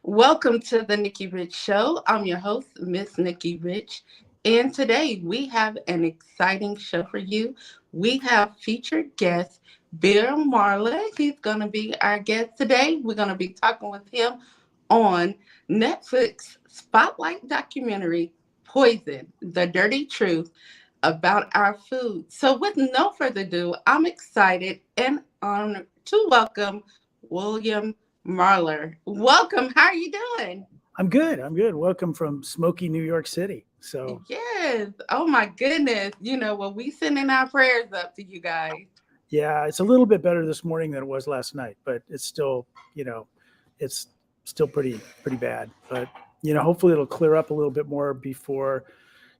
Welcome to the Nikki Rich Show. I'm your host, Miss Nikki Rich. And today we have an exciting show for you. We have featured guest Bill Marler. He's going to be our guest today. We're going to be talking with him on Netflix spotlight documentary, Poison, The Dirty Truth about our food. So with no further ado, I'm excited and honored to welcome William Marler. Welcome. How are you doing? I'm good. I'm good. Welcome from smoky New York City. So, Yes. Oh my goodness. Well, we sending our prayers up to you guys. yeah, it's a little bit better this morning than it was last night, but it's still, it's still pretty bad. But, hopefully it'll clear up a little bit more before,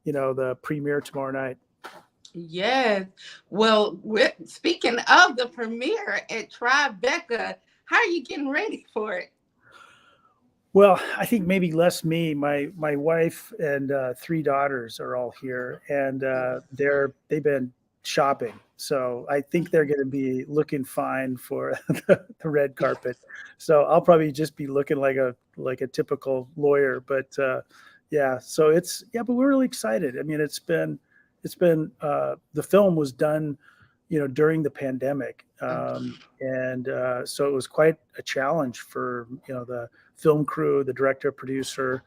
the premiere tomorrow night. Yes. Well, speaking of the premiere at Tribeca, how are you getting ready for it? Well, I think maybe less me. My wife and three daughters are all here, and they've been shopping. So I think they're going to be looking fine for the red carpet. So I'll probably just be looking like a typical lawyer. But yeah, so but we're really excited. I mean, it's been the film was done, during the pandemic, and so it was quite a challenge for the film crew, the director, producer,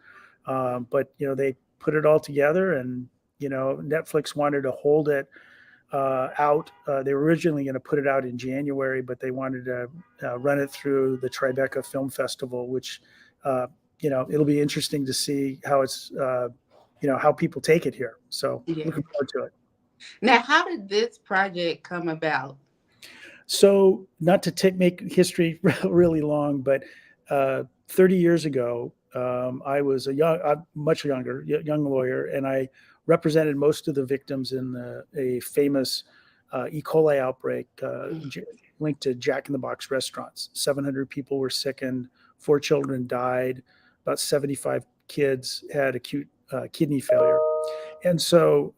but they put it all together, and Netflix wanted to hold it out. They were originally going to put it out in January, but they wanted to run it through the Tribeca Film Festival, which it'll be interesting to see how it's how people take it here. So Yeah. looking forward to it. Now, how did this project come about? So, not to make history really long, but 30 years ago, I was much younger, young lawyer, and I represented most of the victims in a famous E. coli outbreak linked to Jack in the Box restaurants. 700 people were sickened, 4 children died, about 75 kids had acute kidney failure. And so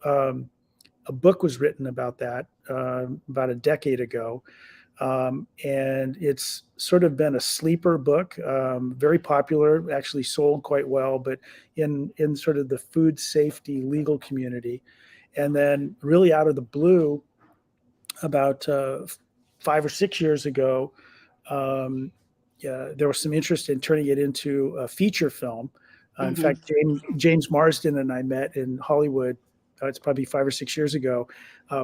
a book was written about that about a decade ago. And it's sort of been a sleeper book, very popular, actually sold quite well, but in sort of the food safety legal community. And then really out of the blue, about 5 or 6 years ago, there was some interest in turning it into a feature film. In Hmm. fact, James Marsden and I met in Hollywood. It's probably 5 or 6 years ago.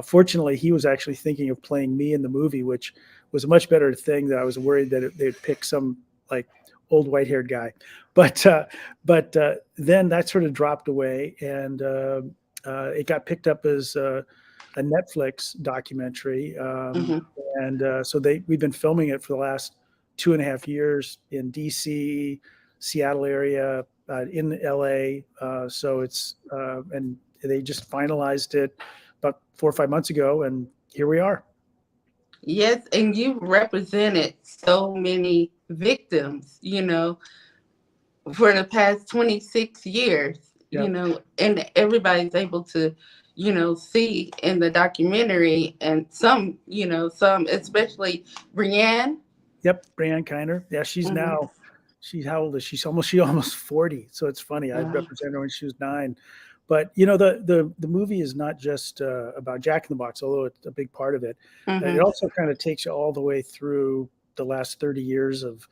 Fortunately, he was actually thinking of playing me in the movie, which was a much better thing. That I was worried that they'd pick some like old white-haired guy, but then that sort of dropped away, and it got picked up as a Netflix documentary, Hmm. and so we've been filming it for the last 2.5 years in DC, Seattle area, in LA. So it's and they just finalized it about 4 or 5 months ago, and here we are. Yes, and you represented so many victims, for the past 26 years, Yep. and everybody's able to, see in the documentary, and some, especially Brienne. Yep. Brianne Kiner. Yeah, Hmm. she's how old is she? She almost 40. So it's funny. I Uh, represented her when she was 9. But the movie is not just about Jack in the Box, although it's a big part of it. It hmm. also kind of takes you all the way through the last 30 years of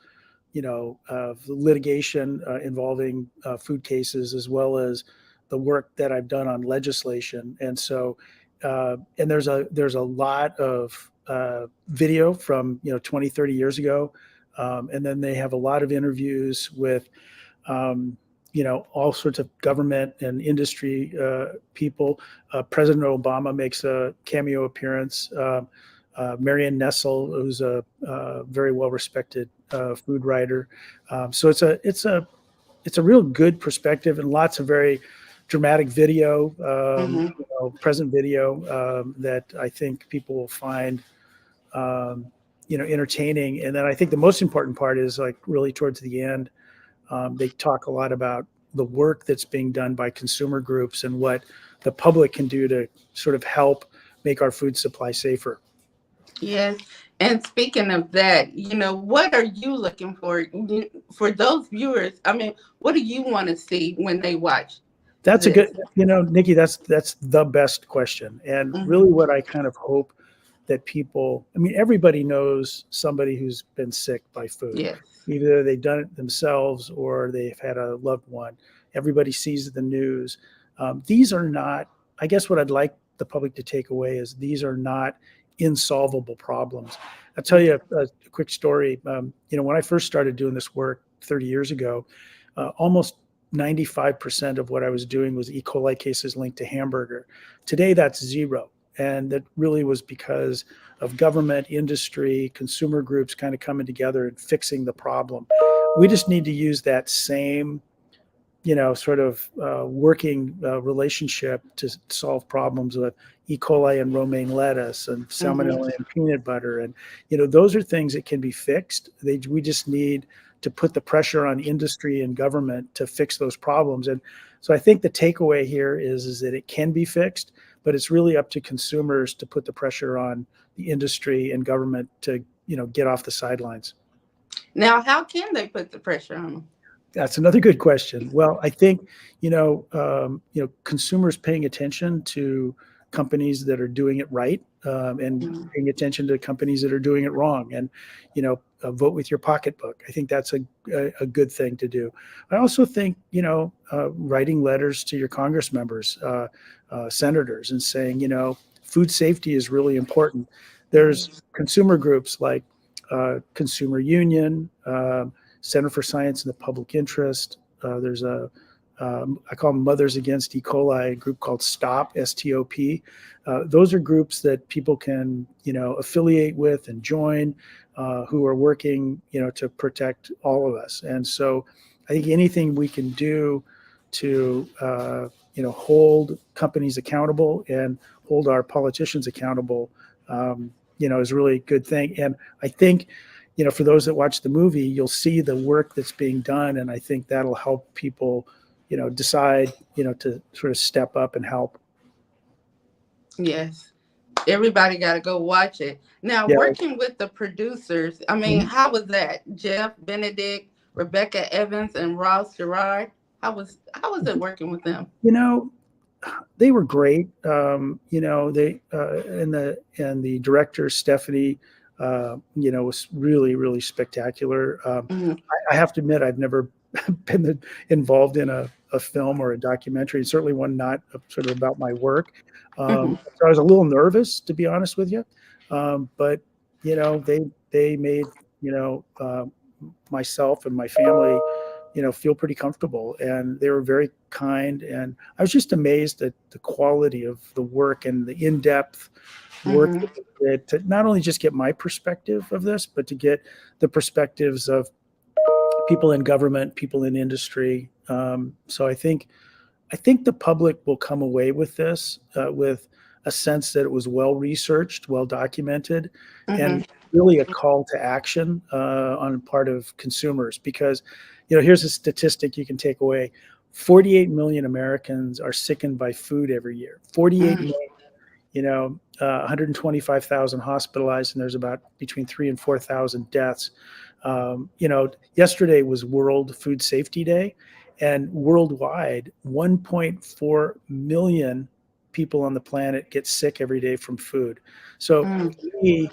litigation involving food cases, as well as the work that I've done on legislation. And so, and there's a lot of video from 20, 30 years ago, and then they have a lot of interviews with all sorts of government and industry people. President Obama makes a cameo appearance. Marianne Nessel, who's a very well respected food writer. So it's a real good perspective, and lots of very dramatic video, Hmm. present video that I think people will find entertaining. And then I think the most important part is like really towards the end, they talk a lot about the work that's being done by consumer groups and what the public can do to sort of help make our food supply safer. Yes. And speaking of that, what are you looking for those viewers? I mean, what do you want to see when they watch That's a this? good, Nikki, that's the best question. And really Hmm. what I kind of hope that people, I mean, everybody knows somebody who's been sick by food. Yes. Either they've done it themselves or they've had a loved one. Everybody sees the news. These are not, I guess what I'd like the public to take away is these are not insolvable problems. I'll tell you a quick story. When I first started doing this work 30 years ago, almost 95% of what I was doing was E. coli cases linked to hamburger. Today, that's zero. And that really was because of government, industry, consumer groups kind of coming together and fixing the problem. We just need to use that same, sort of working relationship to solve problems with E. coli and romaine lettuce and Hmm. salmonella and peanut butter. And, those are things that can be fixed. We just need to put the pressure on industry and government to fix those problems. And so I think the takeaway here is that it can be fixed, but it's really up to consumers to put the pressure on the industry and government to, get off the sidelines. Now, how can they put the pressure on That's another good question. Well, I think consumers paying attention to companies that are doing it right, and them? paying attention to companies that are doing it wrong, and vote with your pocketbook. I think that's a good thing to do. I also think writing letters to your Congress members, senators, and saying food safety is really important. There's consumer groups like Consumer Union. Center for Science in the Public Interest. There's I call them Mothers Against E. coli, a group called STOP, STOP. Those are groups that people can, affiliate with and join, who are working, to protect all of us. And so I think anything we can do to, hold companies accountable and hold our politicians accountable, is a really good thing. And I think, for those that watch the movie, you'll see the work that's being done, and I think that'll help people, decide, to sort of step up and help. Yes. Everybody got to go watch it. Now, Yeah. working with the producers, I mean, Mhm. how was that? Jeff Benedict, Rebecca Evans, and Ross Gerard. How was it working with them? You know, they were great. They and the director Stephanie, was really really spectacular. Hmm. I have to admit, I've never been involved in a film or a documentary, certainly one not sort of about my work. Hmm. So I was a little nervous, to be honest with you. But they made myself and my family, feel pretty comfortable, and they were very kind. And I was just amazed at the quality of the work and the in-depth work Hmm. that they did to not only just get my perspective of this, but to get the perspectives of people in government, people in industry. So I think the public will come away with this, with a sense that it was well researched, well documented, Hmm. and really a call to action on the part of consumers. Because, here's a statistic you can take away: 48 million Americans are sickened by food every year. 48 Hmm. million. 125,000 hospitalized, and there's about between 3 and 4,000 deaths. Yesterday was World Food Safety Day, and worldwide, 1.4 million people on the planet get sick every day from food. So, to me,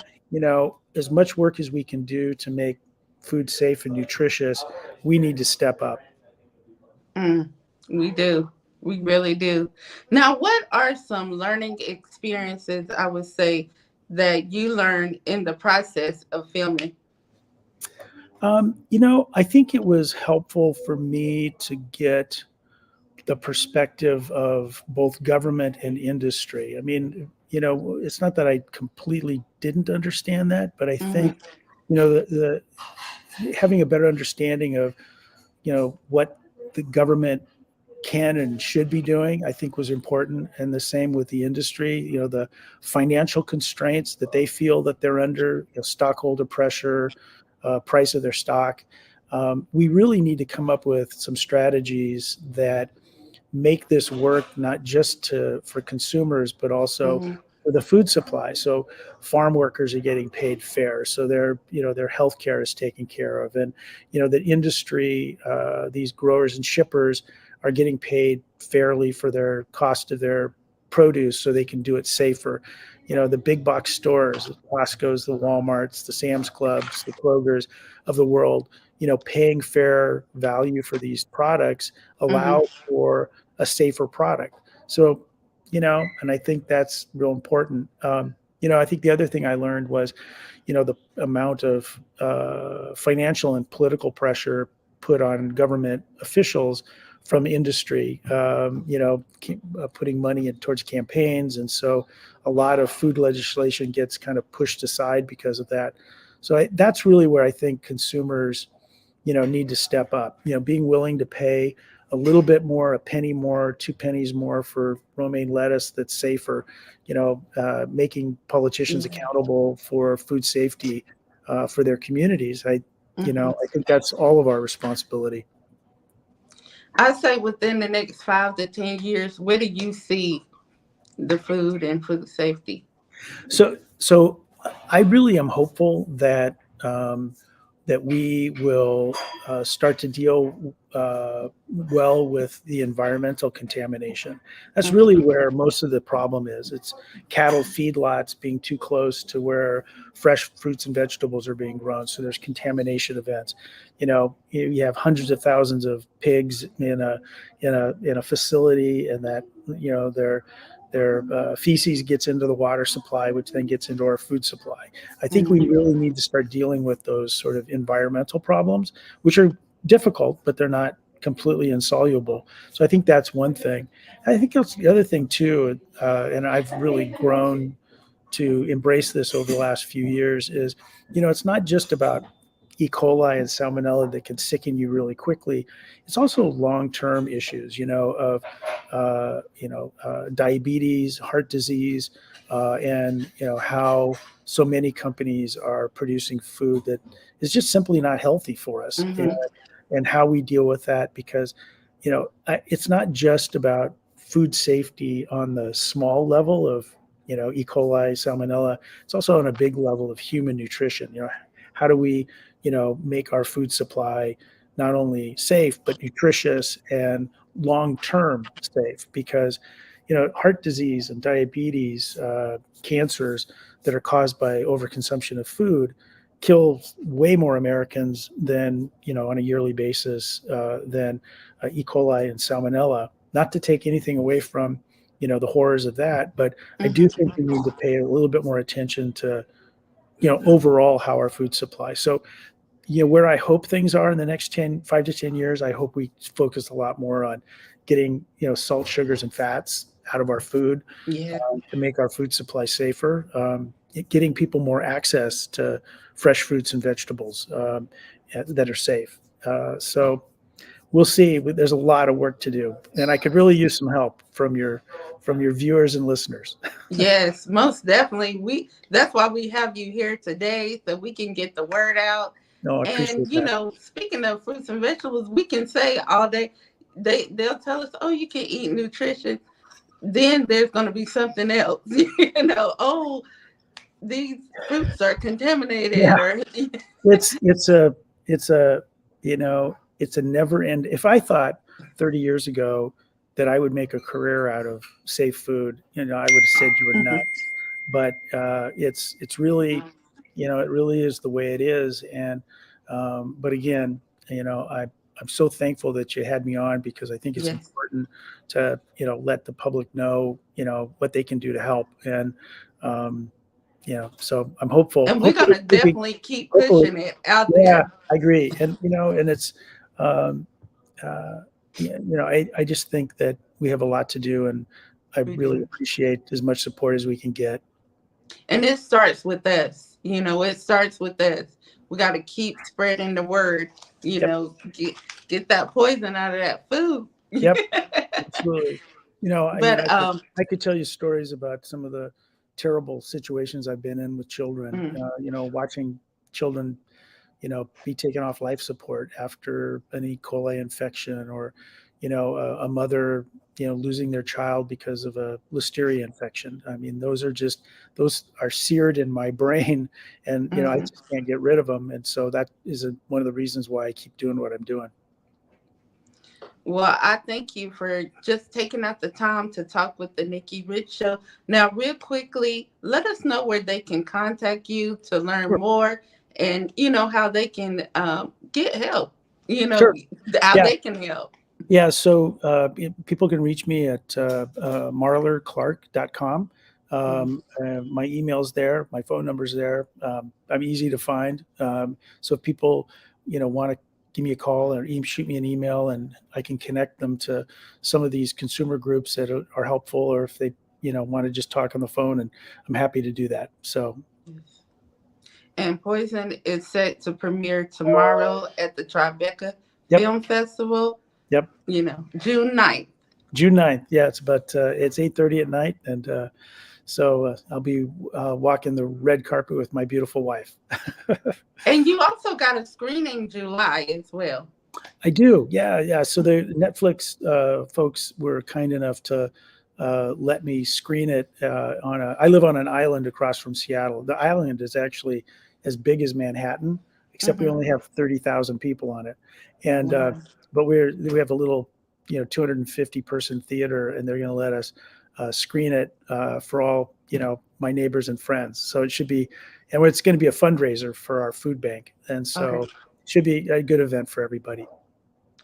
as much work as we can do to make food safe and nutritious, we need to step up. Mm, we do. We really do. Now, what are some learning experiences, I would say, that you learned in the process of filming? I think it was helpful for me to get the perspective of both government and industry. I mean, it's not that I completely didn't understand that, but I Hmm. think, the having a better understanding of, what the government can and should be doing, I think was important. And the same with the industry, the financial constraints that they feel that they're under, stockholder pressure, price of their stock. We really need to come up with some strategies that make this work not just for consumers, but also Hmm. for the food supply. So farm workers are getting paid fair. So their health care is taken care of. And, the industry, these growers and shippers are getting paid fairly for their cost of their produce so they can do it safer. The big box stores, the Costco's, the Walmarts, the Sam's Clubs, the Kroger's of the world, paying fair value for these products Hmm. allow for a safer product. So, and I think that's real important. I think the other thing I learned was, the amount of financial and political pressure put on government officials from industry, putting money in towards campaigns. And so a lot of food legislation gets kind of pushed aside because of that. So that's really where I think consumers, need to step up, being willing to pay a little bit more, a penny more, 2 pennies more for romaine lettuce that's safer, making politicians Yeah. accountable for food safety for their communities. Hmm. I think that's all of our responsibility. I say within the next 5 to 10 years, where do you see the food and food safety? So I really am hopeful that we will start to deal well with the environmental contamination. That's really Hmm. where most of the problem is. It's cattle feedlots being too close to where fresh fruits and vegetables are being grown. So there's contamination events. You have hundreds of thousands of pigs in a facility, and that their feces gets into the water supply, which then gets into our food supply. I think we Hmm. really need to start dealing with those sort of environmental problems, which are difficult, but they're not completely insoluble. So I think that's one thing. I think that's the other thing too, and I've really grown to embrace this over the last few years is, it's not just about E. coli and salmonella that can sicken you really quickly. It's also long-term issues, of diabetes, heart disease, and how so many companies are producing food that is just simply not healthy for us, Hmm. and how we deal with that. Because it's not just about food safety on the small level of E. coli, salmonella. It's also on a big level of human nutrition. How do we make our food supply not only safe but nutritious and long term safe? Because heart disease and diabetes, cancers that are caused by overconsumption of food kill way more Americans than on a yearly basis than E. coli and salmonella. Not to take anything away from the horrors of that, but I do Hmm. think we need to pay a little bit more attention to overall how our food supply. So where I hope things are in the next 5 to 10 years, I hope we focus a lot more on getting salt, sugars, and fats out of our food Yeah. to make our food supply safer. Getting people more access to fresh fruits and vegetables that are safe. So we'll see. There's a lot of work to do, and I could really use some help from your viewers and listeners. Yes, most definitely. That's why we have you here today so we can get the word out. No, I And appreciate that. speaking of fruits and vegetables, we can say all day they'll tell us, "Oh, you can eat nutrition." Then there's going to be something else. Oh, these fruits are contaminated Yeah, or it's a it's a never end. If I thought 30 years ago that I would make a career out of safe food, I would have said you were Mhm. nuts. But it's really, it really is the way it is. And but again, I'm so thankful that you had me on, because I think it's Yes. important to let the public know what they can do to help. And um, so I'm hopeful. And we're going Hopefully, to definitely keep hopefully, pushing it out yeah, there. I agree. And and it's um, uh, yeah, I just think that we have a lot to do, and I We really do. appreciate as much support as we can get. And it starts with us. It starts with us. We got to keep spreading the word. Yep, Get that poison out of that food. yep, absolutely. I mean, But I could tell you stories about some of the terrible situations I've been in with children. mm, Watching children, be taken off life support after an E. coli infection, or a mother, losing their child because of a listeria infection. I mean, those are seared in my brain, and I Mhm. just can't get rid of them. And so that is one of the reasons why I keep doing what I'm doing. Well, I thank you for just taking out the time to talk with the Nikki Rich Show. Now, real quickly, let us know where they can contact you to learn Sure. more, and how they can get help. Sure. How Yeah. they can help. Yeah, so people can reach me at marlerclark.com. Mhm. My email's there, my phone number's there. I'm easy to find. So if people, want to give me a call or shoot me an email, and I can connect them to some of these consumer groups that are helpful, or if they, want to just talk on the phone, and I'm happy to do that. So, Yes. And Poison is set to premiere tomorrow at the Tribeca yep, Film Festival. yep. June 9th. June 9th. Yeah, it's 8:30 at night, and so I'll be walking the red carpet with my beautiful wife. And you also got a screening July as well. I do. Yeah, yeah. So the Netflix folks were kind enough to let me screen it I live on an island across from Seattle. The island is actually as big as Manhattan, except we Hmm. only have 30,000 people on it. And Wow. but we have a little, 250 person theater, and they're going to let us screen it for all, my neighbors and friends. So it should be, and it's going to be a fundraiser for our food bank, and Okay. so it should be a good event for everybody.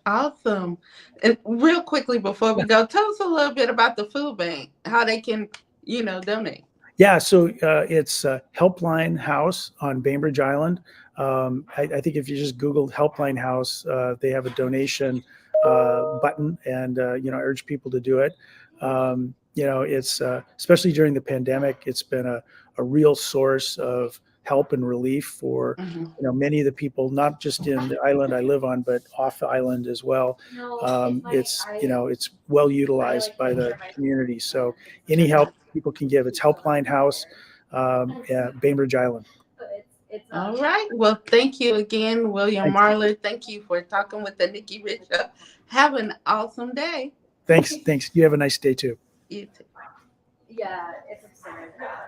Awesome. And real quickly before we go, tell us a little bit about the food bank, how they can, donate. Yeah, so it's Helpline House on Bainbridge Island. I think if you just Google Helpline House, they have a donation button, and I urge people to do it. It's especially during the pandemic, it's been a real source of help and relief for Hmm. many of the people, not just in the island I live on, but off the island as well. It's well utilized by the community. So any help people can give. It's Helpline House, Bainbridge Island. All right. Well, thank you again, William Thanks. Marler. Thank you for talking with the Nikki Rich Show. Have an awesome day. Thanks. You have a nice day too. You too.